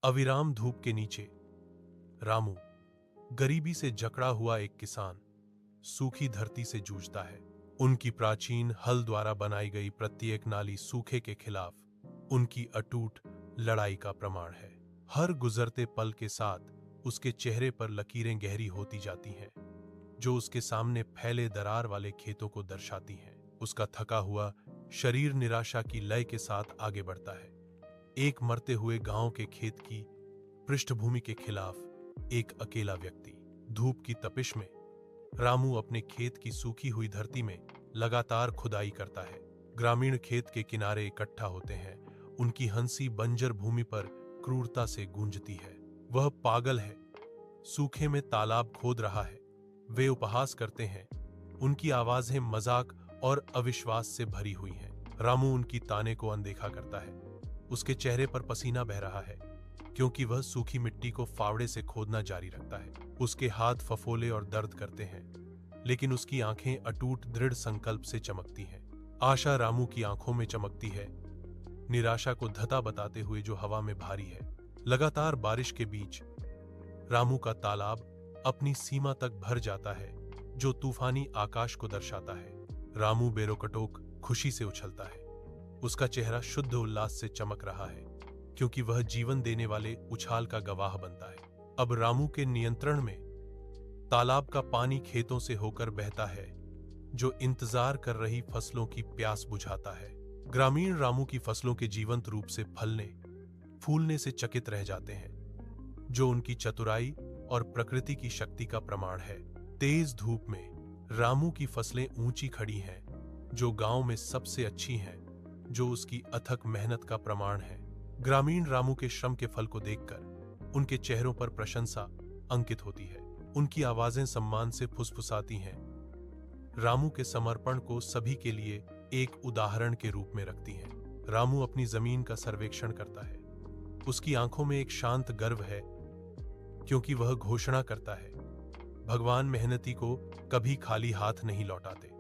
अविराम धूप के नीचे रामू, गरीबी से जकड़ा हुआ एक किसान, सूखी धरती से जूझता है। उनकी प्राचीन हल द्वारा बनाई गई प्रत्येक नाली सूखे के खिलाफ उनकी अटूट लड़ाई का प्रमाण है। हर गुजरते पल के साथ उसके चेहरे पर लकीरें गहरी होती जाती हैं, जो उसके सामने फैले दरार वाले खेतों को दर्शाती हैं। उसका थका हुआ शरीर निराशा की लय के साथ आगे बढ़ता है। एक मरते हुए गांव के खेत की पृष्ठभूमि के खिलाफ एक अकेला व्यक्ति। धूप की तपिश में रामू अपने खेत की सूखी हुई धरती में लगातार खुदाई करता है। ग्रामीण खेत के किनारे इकट्ठा होते हैं। उनकी हंसी बंजर भूमि पर क्रूरता से गूंजती है। वह पागल है, सूखे में तालाब खोद रहा है। वे उपहास करते हैं। उनकी आवाजें मजाक और अविश्वास से भरी हुई हैं। रामू उनकी ताने को अनदेखा करता है। उसके चेहरे पर पसीना बह रहा है, क्योंकि वह सूखी मिट्टी को फावड़े से खोदना जारी रखता है। उसके हाथ फफोले और दर्द करते हैं, लेकिन उसकी आंखें अटूट दृढ़ संकल्प से चमकती हैं। आशा रामू की आंखों में चमकती है, निराशा को धता बताते हुए जो हवा में भारी है। लगातार बारिश के बीच रामू का तालाब अपनी सीमा तक भर जाता है, जो तूफानी आकाश को दर्शाता है। रामू बेरोकटोक खुशी से उछलता है। उसका चेहरा शुद्ध उल्लास से चमक रहा है, क्योंकि वह जीवन देने वाले उछाल का गवाह बनता है। अब रामू के नियंत्रण में तालाब का पानी खेतों से होकर बहता है, जो इंतजार कर रही फसलों की प्यास बुझाता है। ग्रामीण रामू की फसलों के जीवंत रूप से फलने फूलने से चकित रह जाते हैं, जो उनकी चतुराई और प्रकृति की शक्ति का प्रमाण है। तेज धूप में रामू की फसलें ऊंची खड़ी हैं, जो गांव में सबसे अच्छी हैं, जो उसकी अथक मेहनत का प्रमाण है। ग्रामीण रामू के श्रम के फल को देखकर उनके चेहरों पर प्रशंसा अंकित होती है। उनकी आवाजें सम्मान से फुसफुसाती हैं। रामू के समर्पण को सभी के लिए एक उदाहरण के रूप में रखती हैं। रामू अपनी जमीन का सर्वेक्षण करता है। उसकी आंखों में एक शांत गर्व है, क्योंकि वह घोषणा करता है, भगवान मेहनती को कभी खाली हाथ नहीं लौटाते।